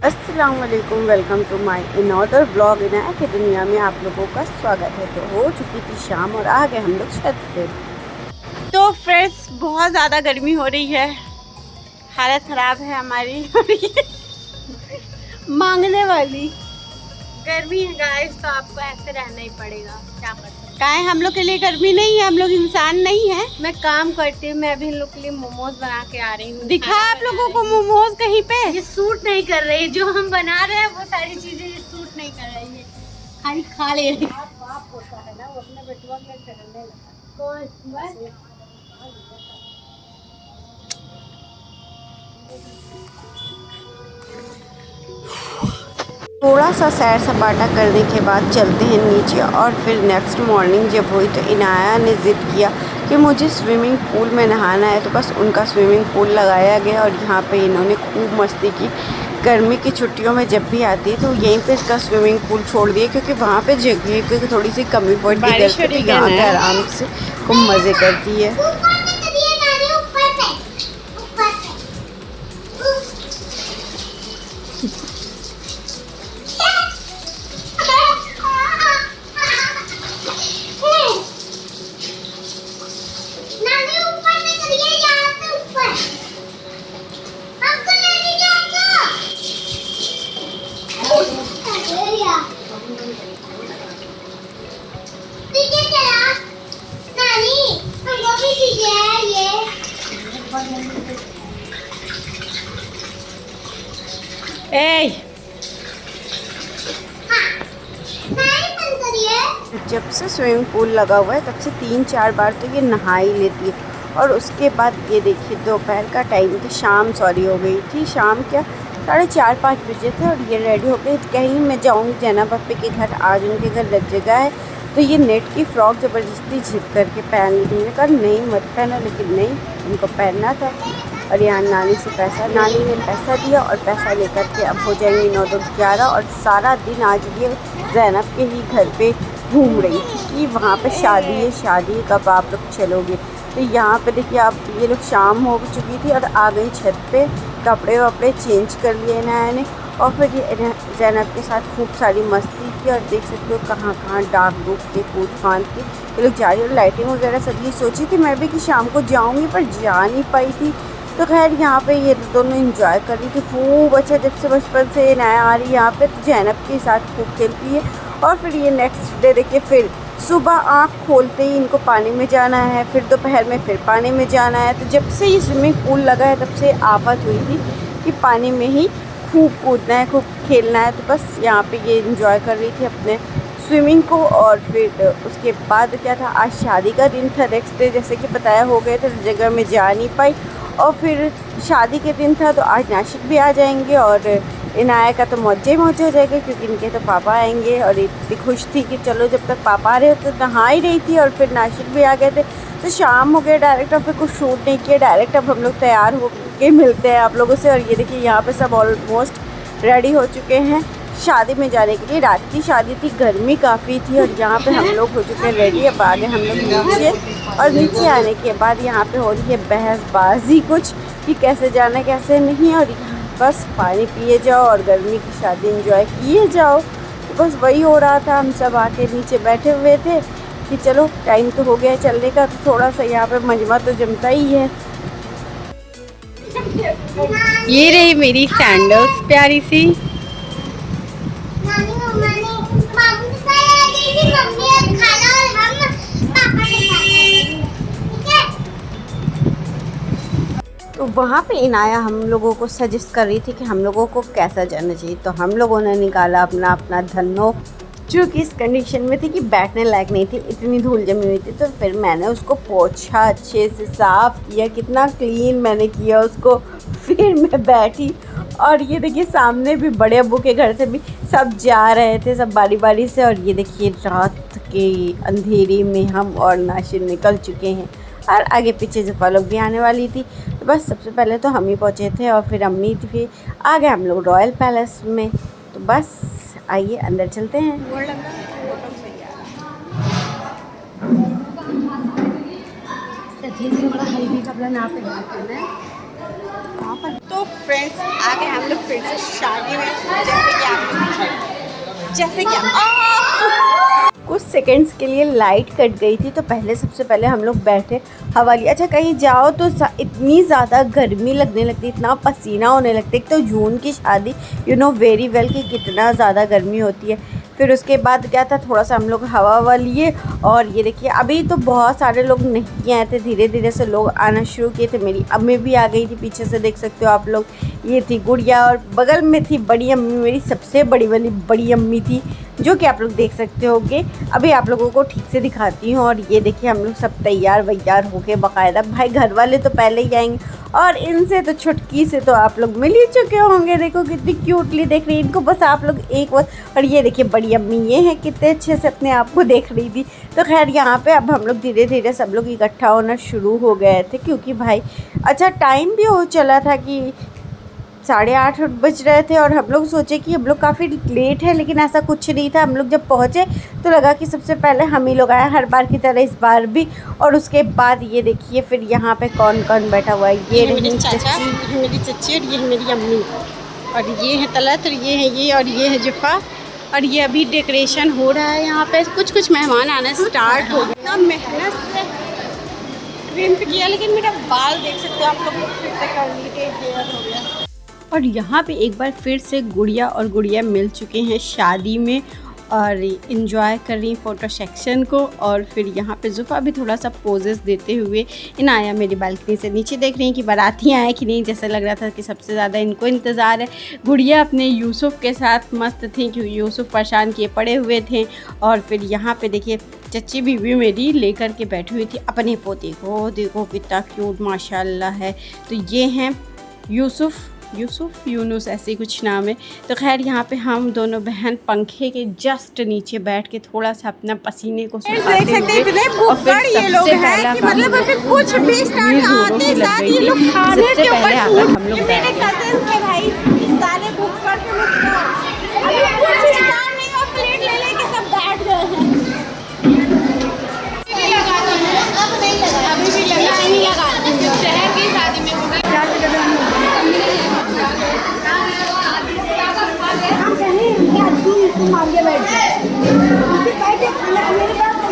अस्सलाम वालेकुम, welcome to my another blog. Inaya की दुनिया में आप लोगों का स्वागत है। तो हो चुकी थी शाम और आ गए हम लोग छत पे। तो फ्रेंड्स, बहुत ज़्यादा गर्मी हो रही है, हालत ख़राब है हमारी मांगने वाली गर्मी है गाइस, तो आपको ऐसे रहना ही पड़ेगा। क्या कर सकते हैं, काहे हम लोग के लिए गर्मी नहीं है, हम लोग इंसान नहीं है। मैं काम करती हूँ, मैं अभी इन लोग के लिए मोमोज बना के आ रही हूँ। दिखा आप लोगों को मोमोज कहीं पे? ये सूट नहीं कर रही, जो हम बना रहे हैं वो सारी चीजें ये सूट नहीं कर रही है, खाली खा ले रही। बाप होता है ना, वो अपने बेटुआ के करने लगा। कौन? थोड़ा सा सैर सपाटा करने के बाद चलते हैं नीचे। और फिर नेक्स्ट मॉर्निंग जब हुई तो इनाया ने ज़िद किया कि मुझे स्विमिंग पूल में नहाना है, तो बस उनका स्विमिंग पूल लगाया गया और यहाँ पे इन्होंने खूब मस्ती की। गर्मी की छुट्टियों में जब भी आती है तो यहीं पे इसका स्विमिंग पूल छोड़ दिया, क्योंकि वहाँ पे जगह की थोड़ी सी कमी पड़ती है, तो यहाँ पे आराम से खूब मज़े करती है। जब से स्विमिंग पूल लगा हुआ है तब से 3-4 बार तो ये नहा ही लेती है। और उसके बाद ये देखिए, दोपहर का टाइम था, शाम हो गई थी। शाम क्या 4:30-5 बजे थे और ये रेडी हो गई। कहीं मैं जाऊँगी जैना पापा के घर, आज उनके घर लग जगह है, तो ये नेट की फ़्रॉक ज़बरदस्ती झिप करके पहन ली। मैंने कहा नहीं मत पहना, लेकिन नहीं, उनको पहनना था। और यहाँ नानी ने पैसा दिया और पैसा लेकर के अब हो जाएंगी 9-11। और सारा दिन आज ये ज़ैनब के ही घर पे घूम रही थी कि वहाँ पे शादी है, कब आप लोग चलोगे। तो यहाँ पे देखिए, अब ये लोग शाम हो चुकी थी और आ गई छत पे। कपड़े वपड़े चेंज कर लिए इनाया ने और फिर ये ज़ैनब के साथ खूब सारी मस्ती की। और देख सकते हो कहाँ डाक डूब के कूद फांद के ये लोग जा रही। और लाइटिंग वगैरह सजी। सोची थी मैं भी कि शाम को जाऊँगी, पर जा नहीं पाई थी। तो खैर यहाँ पे ये दोनों एंजॉय कर रही थी खूब। अच्छा, जब से बचपन से नया आ रही यहाँ पे, तो ज़ैनब के साथ खूब खेलती है। और फिर ये नेक्स्ट डे देखिए, फिर सुबह आँख खोलते ही इनको पानी में जाना है, फिर दोपहर में फिर पानी में जाना है। तो जब से ये स्विमिंग पूल लगा है तब से आफत हुई थी कि पानी में ही खूब कूदना है, खूब खेलना है। तो बस यहाँ पे ये एंजॉय कर रही थी अपने स्विमिंग को। और फिर उसके बाद क्या था, आज शादी का दिन था। नेक्स्ट डे जैसे कि बताया हो गए थे, तो जगह में जा नहीं पाई। और फिर शादी के दिन था तो आज नासिक भी आ जाएंगे और इनाया का तो मौजे हो जाएगा, क्योंकि इनके तो पापा आएंगे। और इतनी खुश थी कि चलो जब तक पापा आ रहे हो, तो नहा ही रही थी। और फिर नासिक भी आ गए थे, तो शाम हो गया डायरेक्ट। और फिर कुछ शूट नहीं किया, डायरेक्ट अब हम लोग तैयार हो के मिलते हैं आप लोगों से। और ये देखिए, यहाँ पे सब ऑलमोस्ट रेडी हो चुके हैं शादी में जाने के लिए। रात की शादी थी, गर्मी काफ़ी थी। और यहाँ पे हम लोग हो चुके हैं रेडी। अब आगे हम लोग नीचे, और नीचे आने के बाद यहाँ पे हो रही है बहसबाजी कुछ कि कैसे जाना कैसे नहीं। और बस पानी पिए जाओ और गर्मी की शादी एंजॉय किए जाओ। तो बस वही हो रहा था। हम सब आके नीचे बैठे हुए थे कि चलो टाइम तो हो गया चलने का, तो थोड़ा सा यहाँ पे मजमा तो जमता ही है। ये रही मेरी सैंडल्स प्यारी सी। तो वहाँ पे इनाया हम लोगों को सजेस्ट कर रही थी कि हम लोगों को कैसा जाना चाहिए। तो हम लोगों ने निकाला अपना धन्नो, जो कि इस कंडीशन में थी कि बैठने लायक नहीं थी, इतनी धूल जमी हुई थी। तो फिर मैंने उसको पोंछा, अच्छे से साफ़ किया, कितना क्लीन मैंने किया उसको। फिर मैं बैठी। और ये देखिए, सामने भी बड़े अब्बू के घर से भी सब जा रहे थे, सब बारी बारी से। और ये देखिए, रात के अंधेरे में हम और नाशिर निकल चुके हैं और आगे पीछे जफ़ा लोग भी आने वाली थी। तो बस सबसे पहले तो हम ही पहुँचे थे और फिर अम्मी थी, फिर आ गए हम लोग रॉयल पैलेस में। तो बस आइए अंदर चलते हैं। बड़ा हल्दी कपड़ा ना पे तो फ्रेंड्स आ गए हम लोग फिर से शादी में, जैसे कि कुछ सेकंड्स के लिए लाइट कट गई थी, तो पहले सबसे पहले हम लोग बैठे हवा लिया। अच्छा, कहीं जाओ तो इतनी ज़्यादा गर्मी लगने लगती, इतना पसीना होने लगता है। एक तो जून की शादी, यू नो वेरी वेल कि कितना ज़्यादा गर्मी होती है। फिर उसके बाद क्या था, थोड़ा सा हम लोग हवा लिए, और ये देखिए अभी तो बहुत सारे लोग नहीं आए थे, धीरे धीरे से लोग आना शुरू किए थे। मेरी अम्मी भी आ गई थी, पीछे से देख सकते हो आप लोग। ये थी गुड़िया, और बगल में थी बड़ी अम्मी, मेरी सबसे बड़ी वाली बड़ी अम्मी थी, जो कि आप लोग देख सकते होगे। अभी आप लोगों को ठीक से दिखाती हूँ। और ये देखिए हम लोग सब तैयार वैयार होके बाकायदा, भाई घर वाले तो पहले ही आएंगे, और इनसे तो छुटकी से तो आप लोग मिल ही चुके होंगे। देखो कितनी क्यूटली देख रही है, इनको बस आप लोग एक बार। और ये देखिए बड़ी अम्मी ये हैं, कितने अच्छे से अपने आप को देख रही थी। तो खैर यहाँ पे अब हम लोग धीरे धीरे सब लोग इकट्ठा होना शुरू हो गए थे, क्योंकि भाई अच्छा टाइम भी हो चला था कि 8:30 बज रहे थे, और हम लोग सोचे कि हम लोग काफ़ी लेट है, लेकिन ऐसा कुछ नहीं था। हम लोग जब पहुँचे तो लगा कि सबसे पहले हम ही लोग आए, हर बार की तरह इस बार भी। और उसके बाद ये देखिए फिर यहाँ पे कौन कौन बैठा हुआ है। ये मेरी चाचा, मेरी चच्ची, और ये है मेरी अम्मी, और ये है तलत, और ये है ये, और ये है जुफ़ा। और ये अभी डेकोरेशन हो रहा है यहाँ पे, कुछ मेहमान आना स्टार्ट हो गए। इतना मेहनत से क्रिम्प किया, लेकिन मेरा बाल देख सकते हो आप लोग, फिर से कंप्लीटेड हेयर हो गया। और यहाँ पे एक बार फिर से गुड़िया और गुड़िया मिल चुके हैं शादी में, और इन्जॉय कर रही फ़ोटो सेक्शन को। और फिर यहाँ पे जुफ़ा भी थोड़ा सा पोजेस देते हुए इन आया मेरी बालकनी से नीचे। देख रही हैं कि बाराती आए कि नहीं, जैसे लग रहा था कि सबसे ज़्यादा इनको इंतज़ार है। गुड़िया अपने यूसुफ के साथ मस्त थी, क्योंकि यूसुफ परेशान किए पड़े हुए थे। और फिर यहाँ पे देखिए चच्ची बीवी मेरी लेकर के बैठी हुई थी अपने पोते को। देखो कितना क्यूट माशाल्लाह है। तो ये हैं यूसुफ यूनुस ऐसे कुछ नाम है। तो खैर यहाँ पे हम दोनों बहन पंखे के जस्ट नीचे बैठ के थोड़ा सा अपना पसीने को सुखाते हुए, और फिर सबसे पहला काम कुछ भी स्टार्ट होती लग गई थी। सबसे पहले आकर हम लोग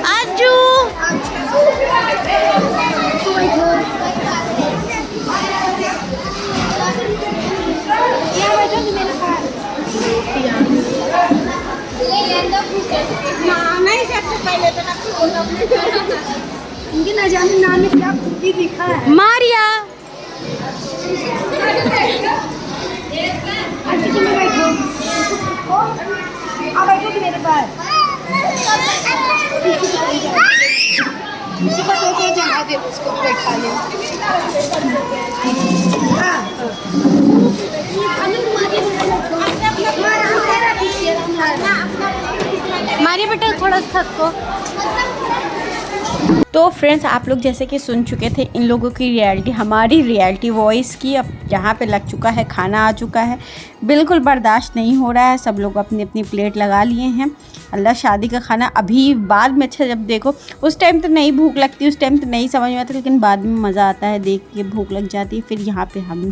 आजू इनके न जाने नाम में क्या खूबी लिखा है, मारिया। बैठो कि मेरे पास जमा दे, उसको बैठा ले। मारिया बेटा थोड़ा थक को। तो फ्रेंड्स आप लोग जैसे कि सुन चुके थे इन लोगों की रियलिटी, हमारी रियलिटी वॉइस की। अब यहाँ पे लग चुका है, खाना आ चुका है, बिल्कुल बर्दाश्त नहीं हो रहा है। सब लोग अपनी अपनी प्लेट लगा लिए हैं। अल्लाह शादी का खाना अभी बाद में, अच्छा जब देखो उस टाइम तो नहीं भूख लगती, उस टाइम तो नहीं समझ में आता, लेकिन बाद में मज़ा आता है, देख के भूख लग जाती है। फिर यहाँ पे हम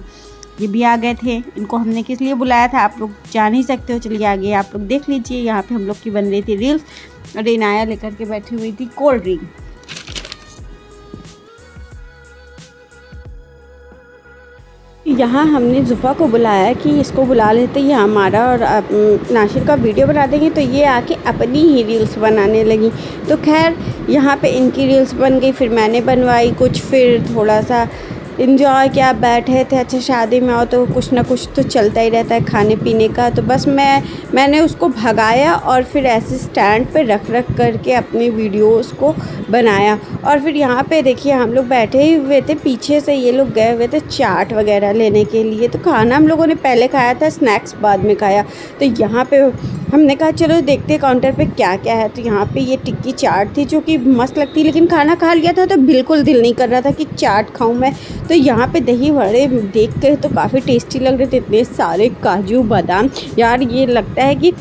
ये भी आ गए थे। इनको हमने किस लिए बुलाया था आप लोग जान ही सकते हो। चलिए आगे आप लोग देख लीजिए। यहाँ पे हम लोग की बन रही थी रील्स, और इनाया लेकर के बैठी हुई थी कोल्ड ड्रिंक। यहाँ हमने जुफ़ा को बुलाया कि इसको बुला लेते, ये हमारा और नाशिर का वीडियो बना देंगे। तो ये आके अपनी ही रील्स बनाने लगी। तो खैर यहाँ पे इनकी रील्स बन गई, फिर मैंने बनवाई कुछ, फिर थोड़ा सा इन्जॉय किया, बैठे थे। अच्छा शादी में आओ तो कुछ ना कुछ तो चलता ही रहता है खाने पीने का। तो बस मैंने उसको भगाया, और फिर ऐसे स्टैंड पे रख करके अपने वीडियोस को बनाया। और फिर यहाँ पे देखिए हम लोग बैठे ही हुए थे, पीछे से ये लोग गए हुए थे चाट वगैरह लेने के लिए। तो खाना हम लोगों ने पहले खाया था, स्नैक्स बाद में खाया। तो यहाँ पे हमने कहा चलो देखते काउंटर पे क्या क्या है। तो यहाँ पे ये टिक्की चाट थी, जो कि मस्त लगती, लेकिन खाना खा लिया था तो बिल्कुल दिल नहीं कर रहा था कि चाट खाऊं मैं। तो यहाँ पे दही वड़े देख के तो काफ़ी टेस्टी लग रहे थे, इतने सारे काजू बादाम। यार ये लगता है कि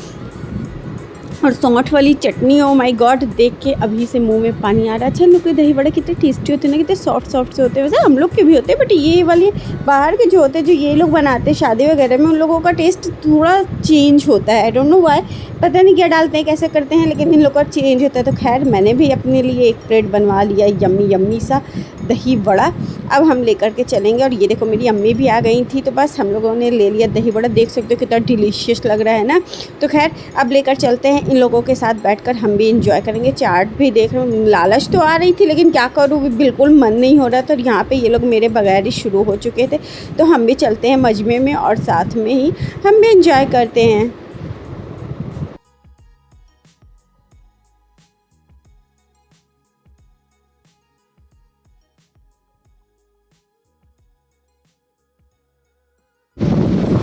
और सौंठ वाली चटनी, ओ माय गॉड, देख के अभी से मुंह में पानी आ रहा है। अच्छा, लोग के दही बड़े कितने टेस्टी होते हैं ना, कितने सॉफ्ट सॉफ्ट से होते हैं। वैसे हम लोग के भी होते हैं, बट ये वाले बाहर के जो होते हैं, जो ये लोग बनाते हैं शादी वगैरह में, उन लोगों का टेस्ट थोड़ा चेंज होता है। आई डोंट नो व्हाई, पता नहीं क्या डालते हैं, कैसे करते हैं, लेकिन इन लोग का चेंज होता है। तो खैर, मैंने भी अपने लिए एक प्लेट बनवा लिया यम्मी यम्मी सा दही बड़ा। अब हम लेकर के चलेंगे। और ये देखो, मेरी अम्मी भी आ गई थी, तो बस हम लोगों ने ले लिया दही बड़ा। देख सकते हो कितना डिलीशियस लग रहा है ना। तो खैर, अब लेकर चलते हैं। इन लोगों के साथ बैठकर हम भी इंजॉय करेंगे। चाट भी देख रहे हूँ, लालच तो आ रही थी, लेकिन क्या करूँ, बिल्कुल मन नहीं हो रहा था। और यहाँ पे ये लोग मेरे बगैर ही शुरू हो चुके थे। तो हम भी चलते हैं मजमे में, और साथ में ही हम भी इंजॉय करते हैं।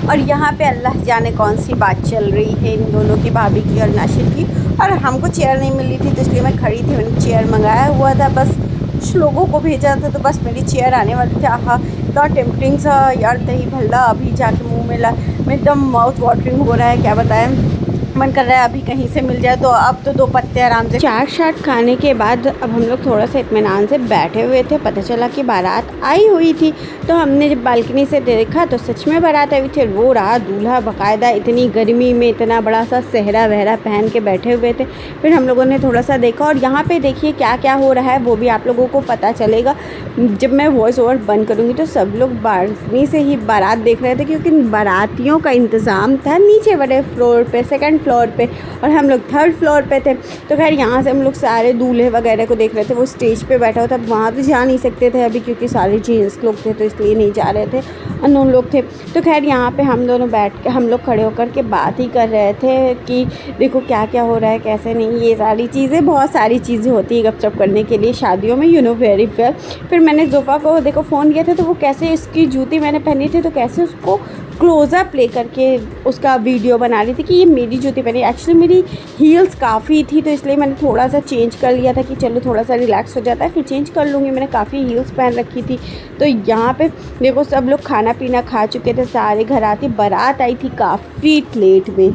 और यहाँ पे अल्लाह जाने कौन सी बात चल रही है इन दोनों की, भाभी की और नाशिद की। और हमको चेयर नहीं मिली थी, तो इसलिए मैं खड़ी थी। मैंने चेयर मंगाया हुआ था, बस कुछ लोगों को भेजा था, तो बस मेरी चेयर आने वाली थी। आहा, इतना टेम्पटिंग सा यार दही भल्ला, अभी जाके मुँह में में एकदम माउथ वाटरिंग हो रहा है, क्या बताएं। मन कर रहा है अभी कहीं से मिल जाए। तो अब तो 2 पत्ते आराम से। चाट शाट खाने के बाद अब हम लोग थोड़ा सा इत्मीनान से बैठे हुए थे। पता चला कि बारात आई हुई थी। तो हमने जब बालकनी से देखा तो सच में बारात आई हुई थी। वो रहा दूल्हा बाकायदा, इतनी गर्मी में इतना बड़ा सा सेहरा वहरा पहन के बैठे हुए थे। फिर हम लोगों ने थोड़ा सा देखा, और यहाँ पे देखिए क्या क्या हो रहा है, वो भी आप लोगों को पता चलेगा जब मैं वॉइस ओवर बंद करूँगी। तो सब लोग बालकनी से ही बारात देख रहे थे, क्योंकि बारातियों का इंतज़ाम था नीचे बड़े फ्लोर पे, सेकंड फ्लोर पे, और हम लोग 3rd फ्लोर पे थे। तो खैर, यहाँ से हम लोग सारे दूल्हे वगैरह को देख रहे थे। वो स्टेज पे बैठा हुआ था, वहाँ तो जा नहीं सकते थे अभी, क्योंकि सारे जेंट्स लोग थे, तो इसलिए नहीं जा रहे थे, अननोन लोग थे। तो खैर, यहाँ पे हम दोनों बैठ के हम लोग खड़े होकर के बात ही कर रहे थे कि देखो क्या क्या हो रहा है, कैसे नहीं, ये सारी चीज़ें, बहुत सारी चीज़ें होती है गपशप करने के लिए शादियों में, यू नो वेरी वेल। फिर मैंने जोफ़ा को देखो फ़ोन किया था, तो वो कैसे इसकी जूती मैंने पहनी थी, तो कैसे उसको क्लोज़अप ले करके उसका वीडियो बना रही थी कि ये मेरी जूती पहनी। एक्चुअली मेरी हील्स काफ़ी थी, तो इसलिए मैंने थोड़ा सा चेंज कर लिया था कि चलो थोड़ा सा रिलैक्स हो जाता है, फिर चेंज कर लूँगी। मैंने काफ़ी हील्स पहन रखी थी। तो यहाँ पे देखो, सब लोग खाना पीना खा चुके थे, सारे घर आती। बारात आई थी काफ़ी लेट में।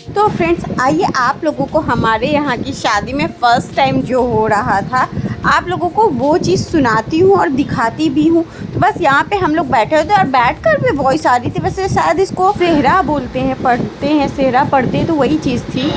तो फ्रेंड्स, आइए आप लोगों को हमारे यहाँ की शादी में फ़र्स्ट टाइम जो हो रहा था, आप लोगों को वो चीज़ सुनाती हूँ और दिखाती भी हूँ। तो बस यहाँ पे हम लोग बैठे होते और बैठ कर भी वॉइस आ रही थी। वैसे शायद इसको सेहरा बोलते हैं, पढ़ते हैं, सेहरा पढ़ते हैं, तो वही चीज़ थी।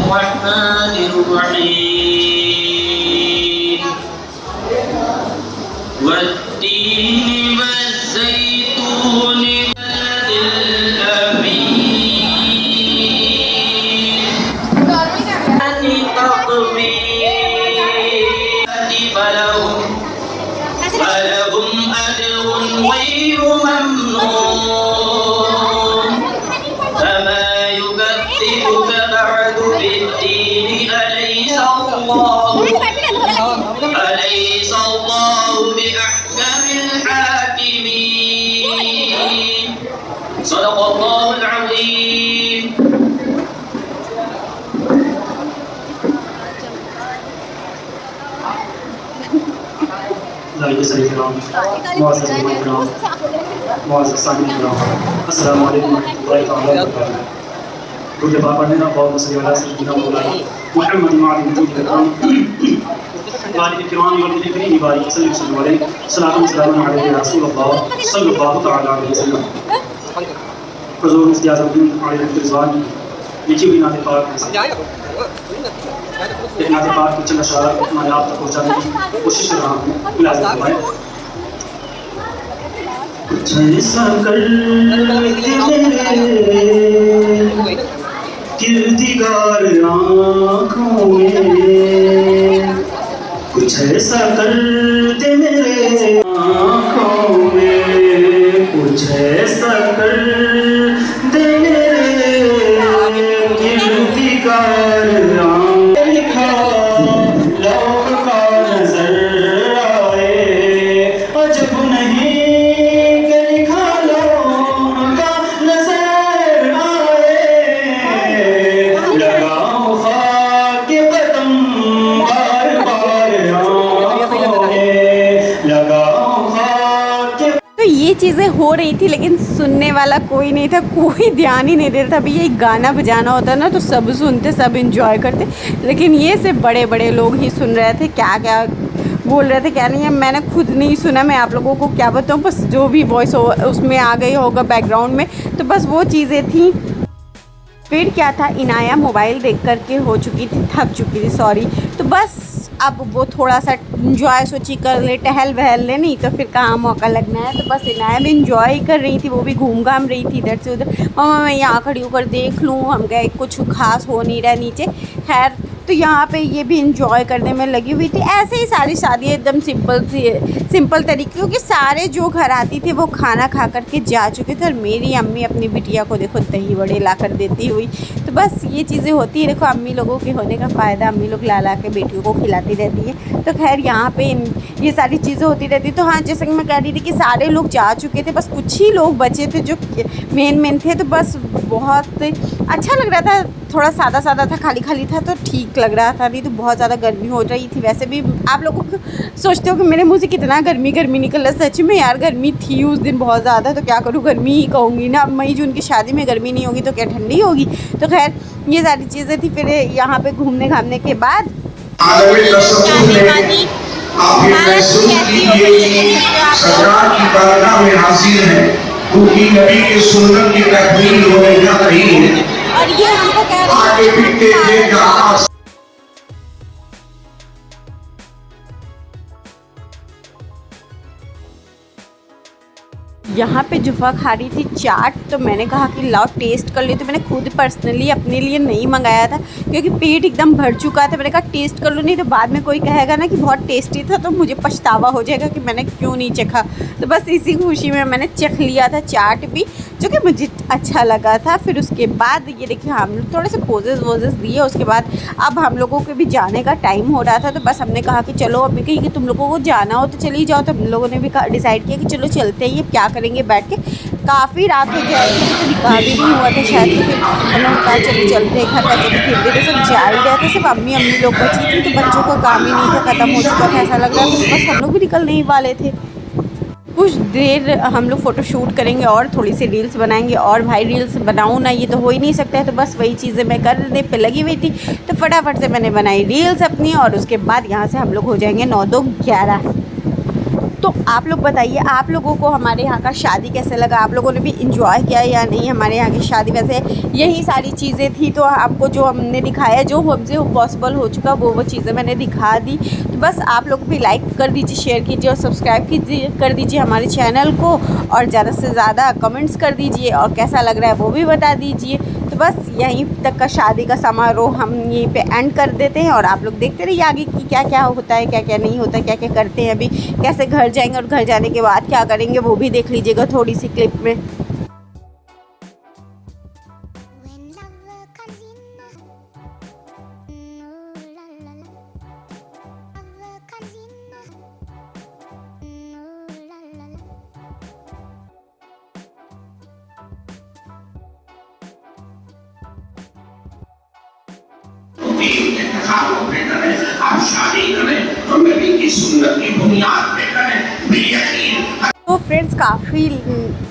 लिखी हुई नाते पाक में से एक नाते पाक की चंद अशारा मैं आप तक पहुँचाने की कोशिश कर रहा हूँ। कुछ ऐसा कर दे मेरे किरदार आँखों में, कुछ ऐसा कर दे मेरे आँखों में, कुछ ऐसा कर दे मेरे किरदार ये चीज़ें हो रही थी लेकिन सुनने वाला कोई नहीं था, कोई ध्यान ही नहीं दे रहा था। अभी ये गाना बजाना होता ना तो सब सुनते, सब इंजॉय करते, लेकिन ये सिर्फ बड़े बड़े लोग ही सुन रहे थे। क्या क्या बोल रहे थे क्या नहीं है मैंने खुद नहीं सुना, मैं आप लोगों को क्या बताऊँ, बस जो भी वॉइस उसमें आ गई होगा बैकग्राउंड में, तो बस वो चीज़ें थी। फिर क्या था, इनाया मोबाइल देख कर के हो चुकी थी, थक चुकी थी, सॉरी। तो बस अब वो थोड़ा सा इंजॉय सोची कर ले, टहल वहल ले, नहीं तो फिर कहाँ मौका लगना है। तो बस इनाया भी इंजॉय कर रही थी, वो भी घूम घाम रही थी इधर से उधर। मामा मैं यहाँ खड़ी होकर देख लूँ, हम गए, कुछ खास हो नहीं रहा नीचे। खैर तो यहाँ पे ये भी इंजॉय करने में लगी हुई थी। ऐसे ही सारी शादियाँ एकदम सिंपल तरीके, क्योंकि सारे जो घर आती थे वो खाना खा कर के जा चुके थे। और मेरी अम्मी अपनी बिटिया को देखो दही बड़े ला कर देती हुई। तो बस ये चीज़ें होती है, देखो अम्मी लोगों के होने का फ़ायदा, अम्मी लोग ला ला के बेटियों को खिलाती रहती है। तो खैर यहाँ पे ये सारी चीज़ें होती रहती। तो हाँ, जैसे कि मैं कह रही थी कि सारे लोग जा चुके थे, बस कुछ ही लोग बचे थे जो मेन थे। तो बस बहुत अच्छा लग रहा था, थोड़ा सादा सादा था, खाली खाली था, तो ठीक लग रहा था। नहीं तो बहुत ज़्यादा गर्मी हो रही थी। वैसे भी आप लोगों को सोचते हो कि मेरे मुँह से कितना गर्मी निकल रहा है, सच में यार गर्मी थी उस दिन बहुत ज़्यादा। तो क्या करूँ, गर्मी ही कहूँगी ना। अब मई जून की शादी में गर्मी नहीं होगी तो क्या ठंडी होगी। तो खैर ये सारी चीज़ें थी। फिर यहाँ पे घूमने घामने के बाद क्योंकि नबी के सुन्नत की तकमील होने जा रही है। और ये हमको कह रहे आगे भी तेरे जहां यहाँ पे जुफा खा रही थी चाट। तो मैंने कहा कि लाओ टेस्ट कर ली। तो मैंने खुद पर्सनली अपने लिए नहीं मंगाया था क्योंकि पेट एकदम भर चुका था। मैंने कहा टेस्ट कर लो, नहीं तो बाद में कोई कहेगा ना कि बहुत टेस्टी था तो मुझे पछतावा हो जाएगा कि मैंने क्यों नहीं चखा। तो बस इसी खुशी में मैंने चख लिया था चाट भी, जो कि मुझे अच्छा लगा था। फिर उसके बाद ये देखिए हम लोग थोड़े से पोजेस दिए। उसके बाद अब हम लोगों के भी जाने का टाइम हो रहा था। तो बस हमने कहा कि चलो, अभी कहीं कि तुम लोगों को जाना हो तो चली जाओ। तो हम लोगों ने भी डिसाइड किया कि चलो चलते हैं, ये क्या करेंगे बैठ के। काफ़ी रात हो जाएगी तो निकाह भी नहीं हुआ था शायद। तो फिर हम लोगों ने कहा चलो चलते हैं घर। वैसे भी फिर भी सब जा ही रहे थे, सिर्फ अम्मी लोग बची थी। तो बच्चों का काम ही नहीं था, ख़त्म हो चुका था ऐसा लग रहा था। तो बस हम लोग भी निकलने ही वाले थे। कुछ देर हम लोग फ़ोटो शूट करेंगे और थोड़ी सी रील्स बनाएंगे। और भाई रील्स बनाऊँ ना, ये तो हो ही नहीं सकता है। तो बस वही चीज़ें मैं करने पे लगी हुई थी। तो फटाफट से मैंने बनाई रील्स अपनी। और उसके बाद यहाँ से हम लोग हो जाएंगे 9-2-11। तो आप लोग बताइए, आप लोगों को हमारे यहाँ का शादी कैसे लगा? आप लोगों ने भी इंजॉय किया या नहीं हमारे यहाँ की शादी? वैसे यही सारी चीज़ें थी। तो आपको जो हमने दिखाया, जो हमसे पॉसिबल हो चुका, वो चीज़ें मैंने दिखा दी। तो बस आप लोग भी लाइक कर दीजिए, शेयर कीजिए और सब्सक्राइब कर दीजिए हमारे चैनल को। और ज़्यादा से ज़्यादा कमेंट्स कर दीजिए और कैसा लग रहा है वो भी बता दीजिए। तो बस यहीं तक का शादी का समारोह हम यहीं पे एंड कर देते हैं। और आप लोग देखते रहिए आगे कि क्या क्या होता है, क्या क्या नहीं होता, क्या क्या करते हैं, अभी कैसे घर जाएंगे और घर जाने के बाद क्या करेंगे वो भी देख लीजिएगा थोड़ी सी क्लिप में। आप शादी करें तो नबी की सुन्नत की बुनियाद पे करें, बेयकीन। तो फ्रेंड्स काफ़ी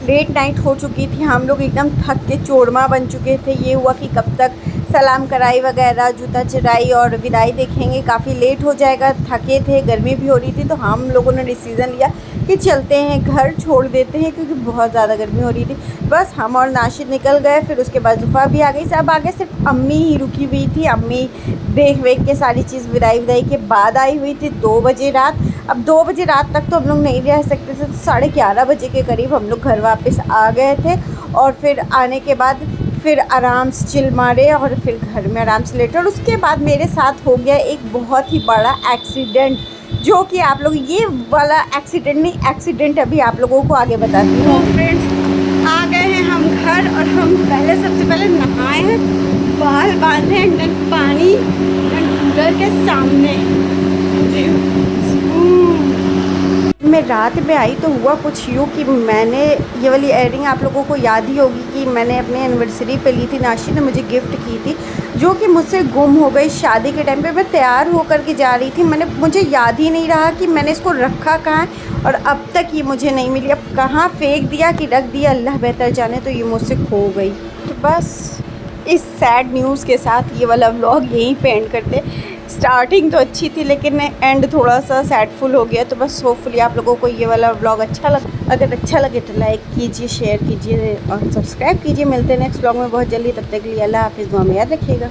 लेट नाइट हो चुकी थी, हम लोग एकदम थक के चोरमा बन चुके थे। ये हुआ कि कब तक सलाम कराई वगैरह, जूता चढ़ाई और विदाई देखेंगे, काफ़ी लेट हो जाएगा। थके थे, गर्मी भी हो रही थी। तो हम लोगों ने डिसीज़न लिया कि चलते हैं, घर छोड़ देते हैं क्योंकि बहुत ज़्यादा गर्मी हो रही थी। बस हम और नाशिद निकल गए। फिर उसके बाद जुफा भी आ गई, सब आ गए, सिर्फ अम्मी ही रुकी हुई थी। अम्मी देख वेख के सारी चीज़ विदाई के बाद आई हुई थी 2 बजे रात। अब 2 बजे रात तक तो हम लोग नहीं रह सकते थे। तो 11:30 बजे के करीब हम लोग घर वापस आ गए थे। और फिर आने के बाद फिर आराम से चिल मारे और फिर घर में आराम से लेटे। और उसके बाद मेरे साथ हो गया एक बहुत ही बड़ा एक्सीडेंट, जो कि आप लोग, ये वाला एक्सीडेंट नहीं, एक्सीडेंट अभी आप लोगों को आगे बताती हूँ। फ्रेंड्स आ गए हैं हम घर और हम सबसे पहले नहाए हैं, बाल बांधे हैं पानी कूलर के सामने। मैं रात में आई तो हुआ कुछ यूँ कि मैंने ये वाली इयररिंग आप लोगों को याद ही होगी कि मैंने अपने एनिवर्सरी पे ली थी, नाशी ने मुझे गिफ्ट की थी, जो कि मुझसे गुम हो गई। शादी के टाइम पे मैं तैयार होकर के जा रही थी, मुझे याद ही नहीं रहा कि मैंने इसको रखा कहाँ है और अब तक ये मुझे नहीं मिली। अब कहाँ फेंक दिया कि रख दिया, अल्लाह बेहतर जाने। तो ये मुझसे खो गई। तो बस इस सैड न्यूज़ के साथ ये वाला व्लॉग यहीं पे एंड करते। स्टार्टिंग तो अच्छी थी लेकिन एंड थोड़ा सा सैडफुल हो गया। तो बस होपफुली आप लोगों को ये वाला व्लॉग अच्छा लगा। अगर अच्छा लगे तो लाइक कीजिए, शेयर कीजिए और सब्सक्राइब कीजिए। मिलते हैं नेक्स्ट व्लॉग में बहुत जल्दी। तब तक के लिए अल्लाह हाफिज़, दुआ में याद रखिएगा।